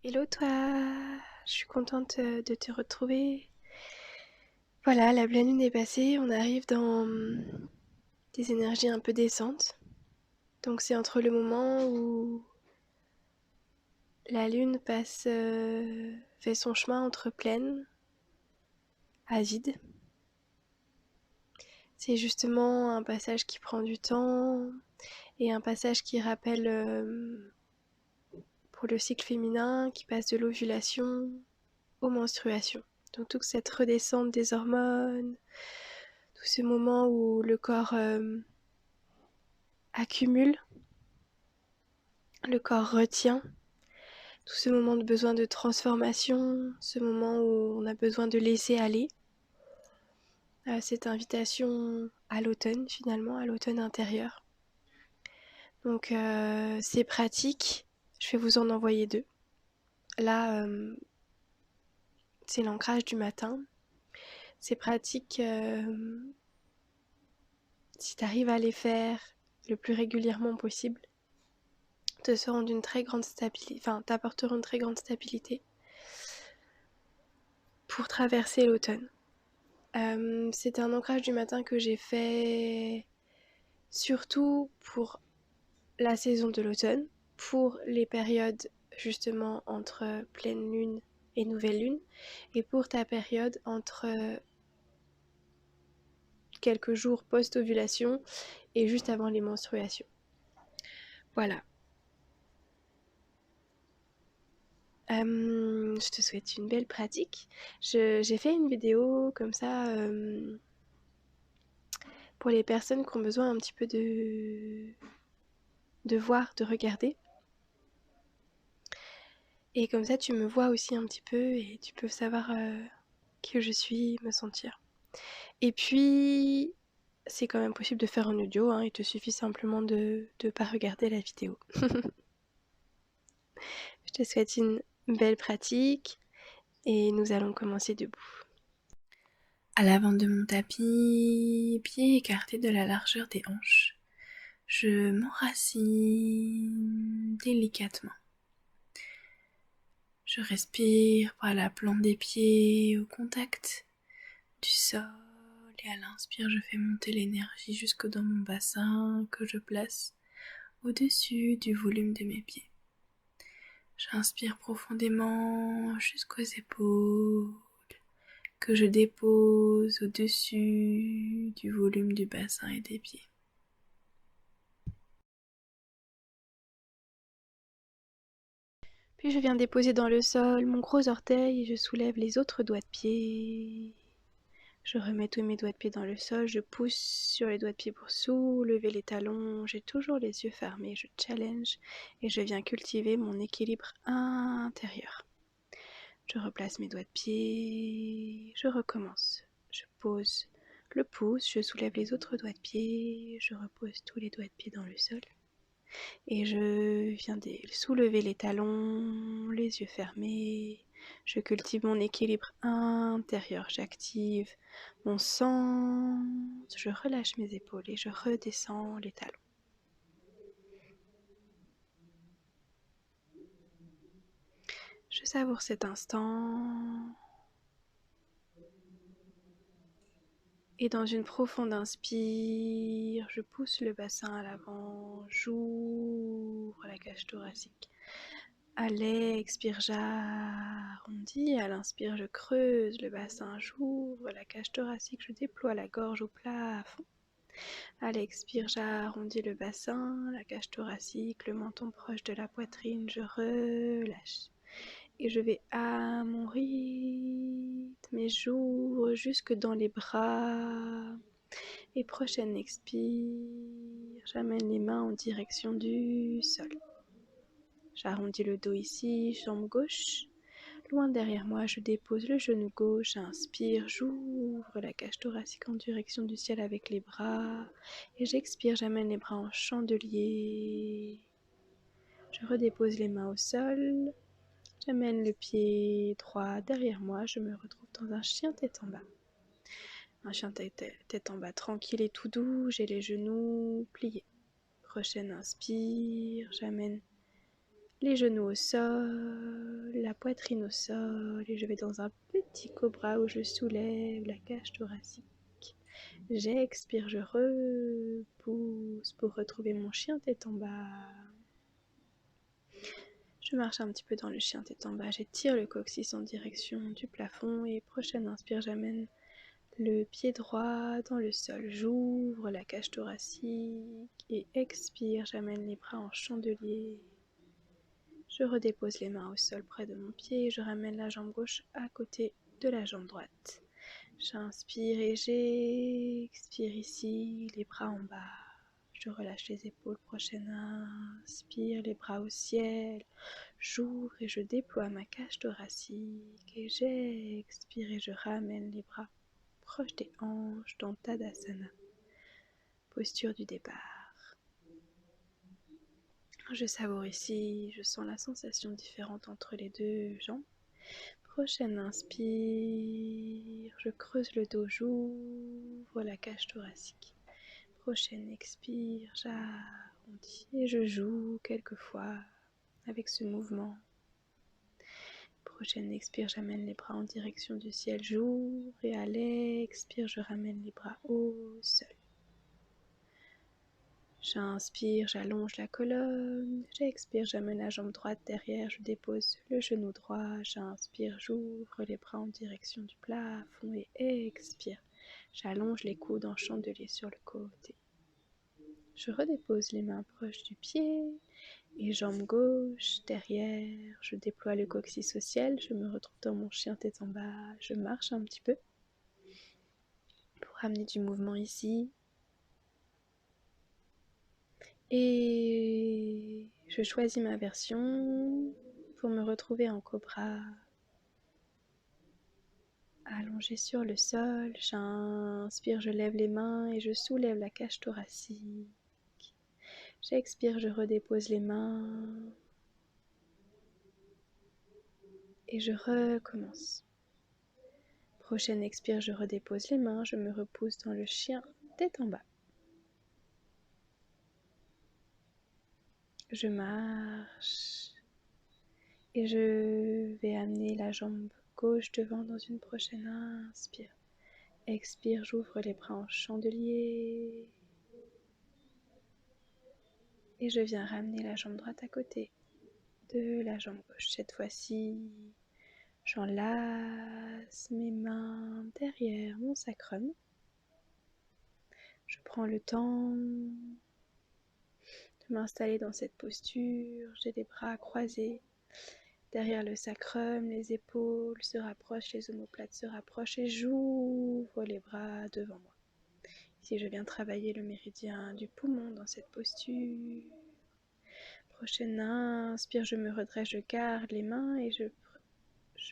Hello toi, je suis contente de te retrouver. Voilà, la pleine lune est passée, on arrive dans des énergies un peu descentes. Donc c'est entre le moment où la lune passe, fait son chemin entre pleine à vide. C'est justement un passage qui prend du temps et un passage qui rappelle pour le cycle féminin qui passe de l'ovulation aux menstruations. Donc toute cette redescente des hormones, tout ce moment où le corps accumule, le corps retient, tout ce moment de besoin de transformation, ce moment où on a besoin de laisser aller, cette invitation à l'automne finalement, à l'automne intérieur. Donc ces pratiques, je vais vous en envoyer deux. Là, c'est l'ancrage du matin. Ces pratiques, si tu arrives à les faire le plus régulièrement possible, te seront d'une très grande stabilité, enfin t'apporteront une très grande stabilité pour traverser l'automne. C'était un ancrage du matin que j'ai fait surtout pour la saison de l'automne, pour les périodes justement entre pleine lune et nouvelle lune, et pour ta période entre quelques jours post-ovulation et juste avant les menstruations. Voilà. Je te souhaite une belle pratique. J'ai fait une vidéo comme ça pour les personnes qui ont besoin un petit peu de voir, de regarder. Et comme ça, tu me vois aussi un petit peu et tu peux savoir qui je suis, me sentir. Et puis, c'est quand même possible de faire en audio, hein, il te suffit simplement de ne pas regarder la vidéo. Je te souhaite une belle pratique et nous allons commencer debout. À l'avant de mon tapis, pieds écartés de la largeur des hanches, je m'enracine délicatement. Je respire par la plante des pieds au contact du sol et à l'inspire, je fais monter l'énergie jusque dans mon bassin que je place au-dessus du volume de mes pieds. J'inspire profondément jusqu'aux épaules que je dépose au-dessus du volume du bassin et des pieds. Puis je viens déposer dans le sol mon gros orteil et je soulève les autres doigts de pied. Je remets tous mes doigts de pied dans le sol, je pousse sur les doigts de pied pour soulever les talons, j'ai toujours les yeux fermés, je challenge et je viens cultiver mon équilibre intérieur. Je replace mes doigts de pied, je recommence. Je pose le pouce, je soulève les autres doigts de pied, je repose tous les doigts de pied dans le sol. Et je viens de soulever les talons, les yeux fermés. Je cultive mon équilibre intérieur, j'active mon centre, je relâche mes épaules et je redescends les talons. Je savoure cet instant. Et dans une profonde inspire, je pousse le bassin à l'avant, j'ouvre la cage thoracique. À l'expire, j'arrondis. À l'inspire, je creuse le bassin, j'ouvre la cage thoracique, je déploie la gorge au plafond. À l'expire, j'arrondis le bassin, la cage thoracique, le menton proche de la poitrine, je relâche. Et je vais à mon rythme et j'ouvre jusque dans les bras. Et prochaine expire, j'amène les mains en direction du sol. J'arrondis le dos ici, jambe gauche. Loin derrière moi, je dépose le genou gauche, j'inspire, j'ouvre la cage thoracique en direction du ciel avec les bras. Et j'expire, j'amène les bras en chandelier. Je redépose les mains au sol. J'amène le pied droit derrière moi, je me retrouve dans un chien tête en bas. Un chien tête en bas tranquille et tout doux, j'ai les genoux pliés. Prochaine inspire, j'amène les genoux au sol, la poitrine au sol, et je vais dans un petit cobra où je soulève la cage thoracique. J'expire, je repousse pour retrouver mon chien tête en bas. Je marche un petit peu dans le chien tête en bas, j'étire le coccyx en direction du plafond et prochaine inspire, j'amène le pied droit dans le sol. J'ouvre la cage thoracique et expire, j'amène les bras en chandelier. Je redépose les mains au sol près de mon pied et je ramène la jambe gauche à côté de la jambe droite. J'inspire et j'expire ici, les bras en bas. Je relâche les épaules, prochaine inspire, les bras au ciel. J'ouvre et je déploie ma cage thoracique et j'expire et je ramène les bras proches des hanches dans Tadasana, posture du départ. Je savoure ici, je sens la sensation différente entre les deux jambes. Prochaine inspire, je creuse le dos, j'ouvre la cage thoracique. Prochaine expire, j'arrondis et je joue quelquefois avec ce mouvement. Prochaine expire, j'amène les bras en direction du ciel, j'ouvre et à l'expire, je ramène les bras au sol. J'inspire, j'allonge la colonne, j'expire, j'amène la jambe droite derrière, je dépose le genou droit, j'inspire, j'ouvre les bras en direction du plafond et expire, j'allonge les coudes en chandelier sur le côté. Je redépose les mains proches du pied et jambe gauche derrière, je déploie le coccyx au ciel, je me retrouve dans mon chien tête en bas, je marche un petit peu pour amener du mouvement ici. Et je choisis ma version pour me retrouver en cobra, allongée sur le sol. J'inspire, je lève les mains et je soulève la cage thoracique. J'expire, je redépose les mains et je recommence. Prochaine expire, je redépose les mains, je me repousse dans le chien tête en bas. Je marche et je vais amener la jambe gauche devant dans une prochaine inspire. Expire, j'ouvre les bras en chandelier. Et je viens ramener la jambe droite à côté de la jambe gauche. Cette fois-ci, j'enlace mes mains derrière mon sacrum. Je prends le temps de m'installer dans cette posture. J'ai les bras croisés derrière le sacrum, les épaules se rapprochent, les omoplates se rapprochent et j'ouvre les bras devant moi. Ici, je viens travailler le méridien du poumon dans cette posture. Prochaine inspire, je me redresse, je garde les mains et je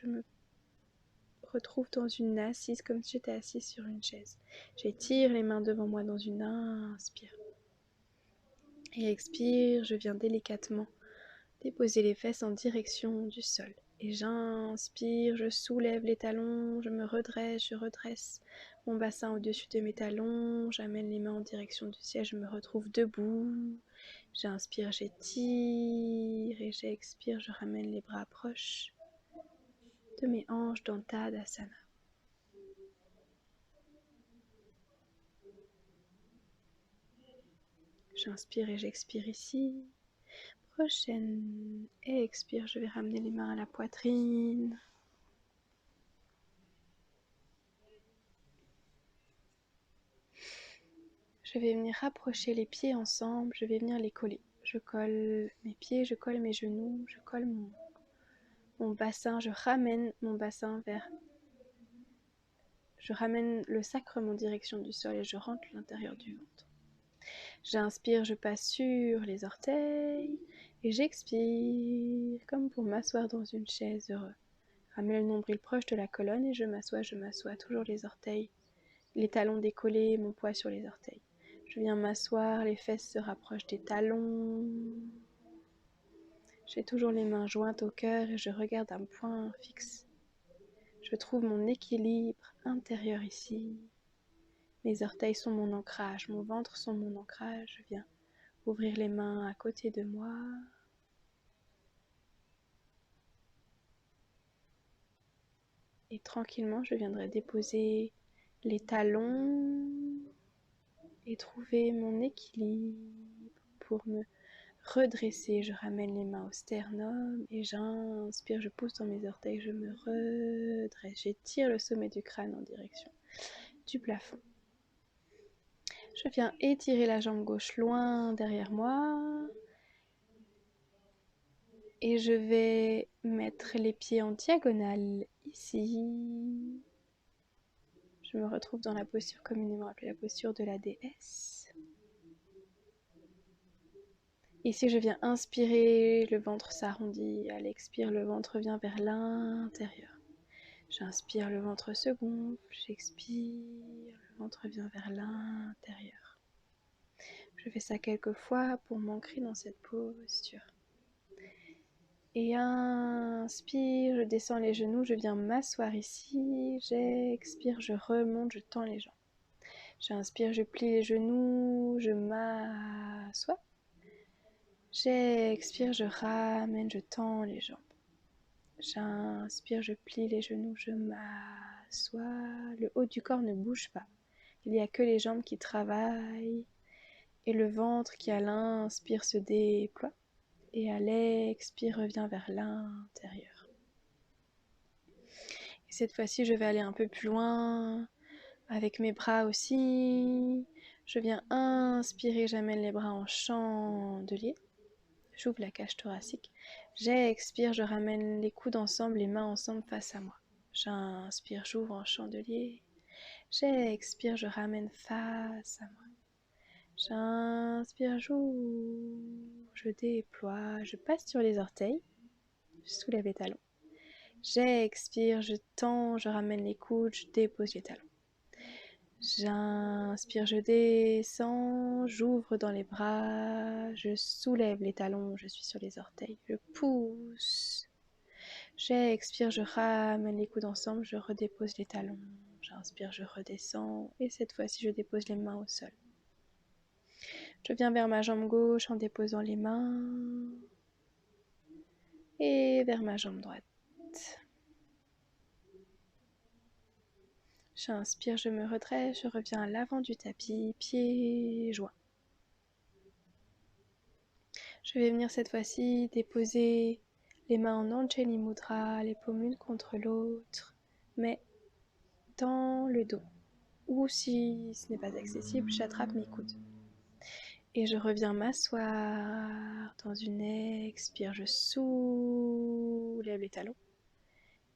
me retrouve dans une assise, comme si j'étais assise sur une chaise. J'étire les mains devant moi dans une inspire. Et expire, je viens délicatement déposer les fesses en direction du sol. Et j'inspire, je soulève les talons, je me redresse, je redresse mon bassin au-dessus de mes talons, j'amène les mains en direction du ciel, je me retrouve debout. J'inspire, j'étire et j'expire, je ramène les bras proches de mes hanches dans Tadasana. J'inspire et j'expire ici. Prochaine expire, je vais ramener les mains à la poitrine. Je vais venir rapprocher les pieds ensemble, je vais venir les coller. Je colle mes pieds, je colle mes genoux, je colle mon bassin, je ramène mon bassin vers... Je ramène le sacrum en direction du sol et je rentre l'intérieur du ventre. J'inspire, je passe sur les orteils et j'expire comme pour m'asseoir dans une chaise heureux. Ramène le nombril proche de la colonne et je m'assois, toujours les orteils, les talons décollés, mon poids sur les orteils. Je viens m'asseoir, les fesses se rapprochent des talons. J'ai toujours les mains jointes au cœur et je regarde un point fixe. Je trouve mon équilibre intérieur ici. Mes orteils sont mon ancrage, mon ventre sont mon ancrage. Je viens ouvrir les mains à côté de moi. Et tranquillement, je viendrai déposer les talons et trouver mon équilibre pour me redresser. Je ramène les mains au sternum et j'inspire, je pousse dans mes orteils, je me redresse. J'étire le sommet du crâne en direction du plafond. Je viens étirer la jambe gauche loin derrière moi. Et je vais mettre les pieds en diagonale ici. Je me retrouve dans la posture communément appelée la posture de la déesse. Ici, je viens inspirer, le ventre s'arrondit. À l'expire, le ventre vient vers l'intérieur. J'inspire, le ventre se gonfle. J'expire, le ventre vient vers l'intérieur. Je fais ça quelques fois pour m'ancrer dans cette posture. Et inspire, je descends les genoux, je viens m'asseoir ici. J'expire, je remonte, je tends les jambes. J'inspire, je plie les genoux, je m'assois. J'expire, je ramène, je tends les jambes. J'inspire, je plie les genoux, je m'assois. Le haut du corps ne bouge pas. Il n'y a que les jambes qui travaillent et le ventre qui à l'inspire se déploie et à l'expire revient vers l'intérieur. Et cette fois-ci, je vais aller un peu plus loin avec mes bras aussi. Je viens inspirer, j'amène les bras en chandelier. J'ouvre la cage thoracique. J'expire, je ramène les coudes ensemble, les mains ensemble face à moi. J'inspire, j'ouvre en chandelier. J'expire, je ramène face à moi. J'inspire, j'ouvre, je déploie, je passe sur les orteils. Je soulève les talons. J'expire, je tends, je ramène les coudes, je dépose les talons. J'inspire, je descends, j'ouvre dans les bras, je soulève les talons, je suis sur les orteils, je pousse. J'expire, je ramène les coudes ensemble, je redépose les talons. J'inspire, je redescends et cette fois-ci, je dépose les mains au sol. Je viens vers ma jambe gauche en déposant les mains et vers ma jambe droite. J'inspire, je me redresse, je reviens à l'avant du tapis, pieds joints. Je vais venir cette fois-ci déposer les mains en Anjali Mudra, les paumes l'une contre l'autre, mais dans le dos. Ou si ce n'est pas accessible, j'attrape mes coudes. Et je reviens m'asseoir dans une expire, je soulève les talons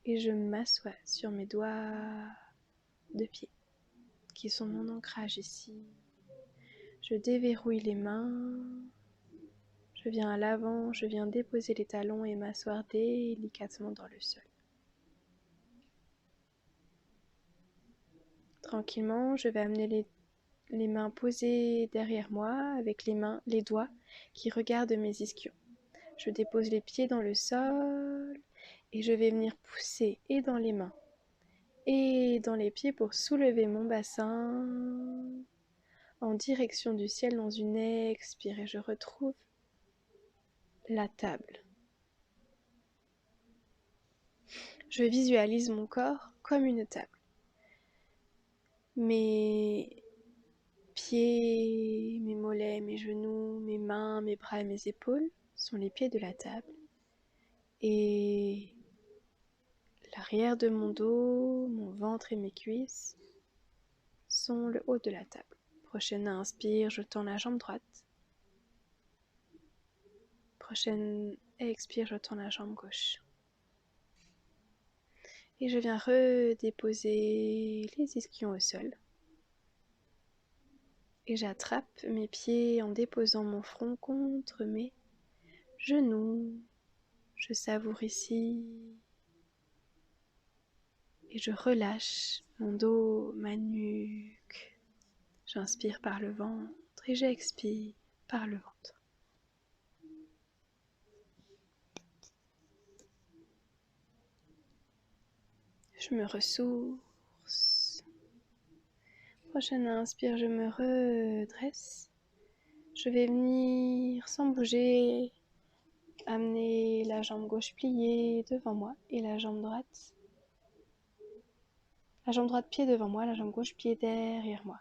et je m'assois sur mes doigts de pied qui sont mon ancrage ici. Je déverrouille les mains, je viens à l'avant, je viens déposer les talons et m'asseoir délicatement dans le sol. Tranquillement, je vais amener les mains posées derrière moi avec les doigts qui regardent mes ischions. Je dépose les pieds dans le sol et je vais venir pousser et dans les mains et dans les pieds pour soulever mon bassin en direction du ciel dans une expire et je retrouve la table. Je visualise mon corps comme une table. Mes pieds, mes mollets, mes genoux, mes mains, mes bras et mes épaules sont les pieds de la table. Et l'arrière de mon dos, mon ventre et mes cuisses sont le haut de la table. Prochaine inspire, je tends la jambe droite. Prochaine expire, je tends la jambe gauche. Et je viens redéposer les ischions au sol. Et j'attrape mes pieds en déposant mon front contre mes genoux. Je savoure ici. Et je relâche mon dos, ma nuque. J'inspire par le ventre et j'expire par le ventre. Je me ressource. Prochaine inspire, je me redresse. Je vais venir sans bouger, amener la jambe gauche pliée devant moi et la jambe droite La jambe droite pied devant moi, la jambe gauche pied derrière moi.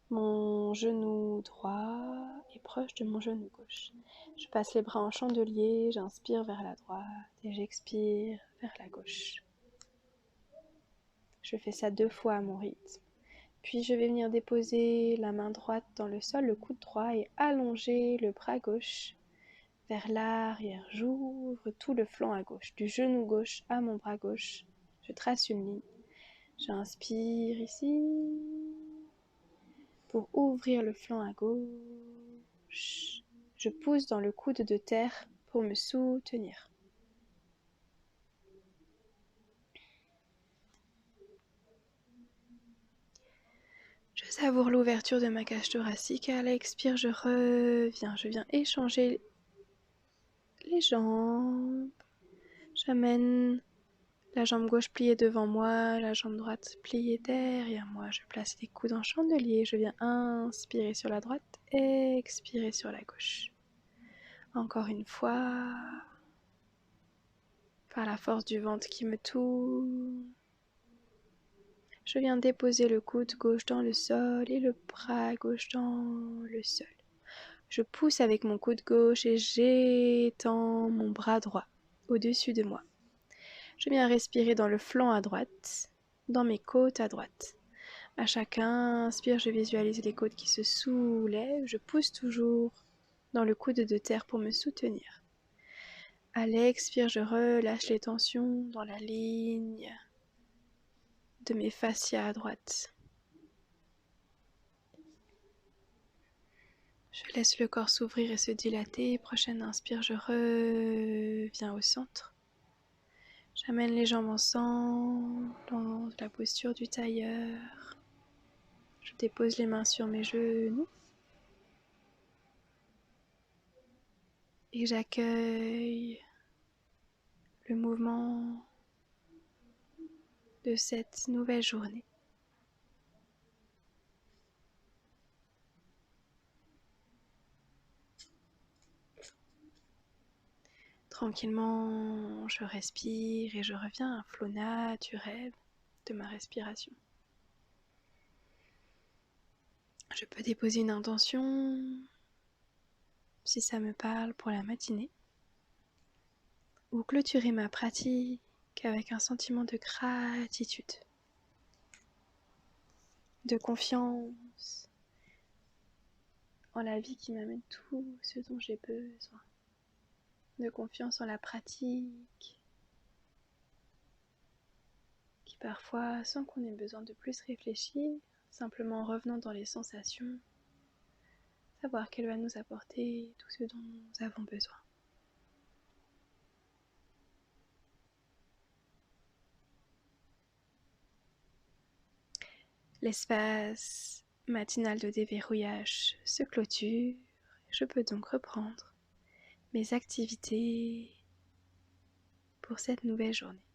Mon genou droit est proche de mon genou gauche. Je passe les bras en chandelier, j'inspire vers la droite et j'expire vers la gauche. Je fais ça 2 fois à mon rythme. Puis je vais venir déposer la main droite dans le sol, le coude droit, et allonger le bras gauche vers l'arrière. J'ouvre tout le flanc à gauche, du genou gauche à mon bras gauche. Je trace une ligne. J'inspire ici pour ouvrir le flanc à gauche. Je pousse dans le coude de terre pour me soutenir. Je savoure l'ouverture de ma cage thoracique et à l'expire, je reviens. Je viens échanger les jambes. J'amène la jambe gauche pliée devant moi, la jambe droite pliée derrière moi. Je place les coudes en chandelier. Je viens inspirer sur la droite, expirer sur la gauche. Encore une fois, par la force du ventre qui me tourne. Je viens déposer le coude gauche dans le sol et le bras gauche dans le sol. Je pousse avec mon coude gauche et j'étends mon bras droit au-dessus de moi. Je viens respirer dans le flanc à droite, dans mes côtes à droite. À chaque inspire, je visualise les côtes qui se soulèvent. Je pousse toujours dans le coude de terre pour me soutenir. À l'expire, je relâche les tensions dans la ligne de mes fascias à droite. Je laisse le corps s'ouvrir et se dilater. Prochaine inspire, je reviens au centre. J'amène les jambes ensemble dans la posture du tailleur. Je dépose les mains sur mes genoux. Et j'accueille le mouvement de cette nouvelle journée. Tranquillement, je respire et je reviens à un flot naturel de ma respiration. Je peux déposer une intention, si ça me parle, pour la matinée, ou clôturer ma pratique avec un sentiment de gratitude, de confiance en la vie qui m'amène tout ce dont j'ai besoin, de confiance en la pratique, qui parfois, sans qu'on ait besoin de plus réfléchir, simplement en revenant dans les sensations, savoir qu'elle va nous apporter tout ce dont nous avons besoin. L'espace matinal de déverrouillage se clôture. Je peux donc reprendre mes activités pour cette nouvelle journée.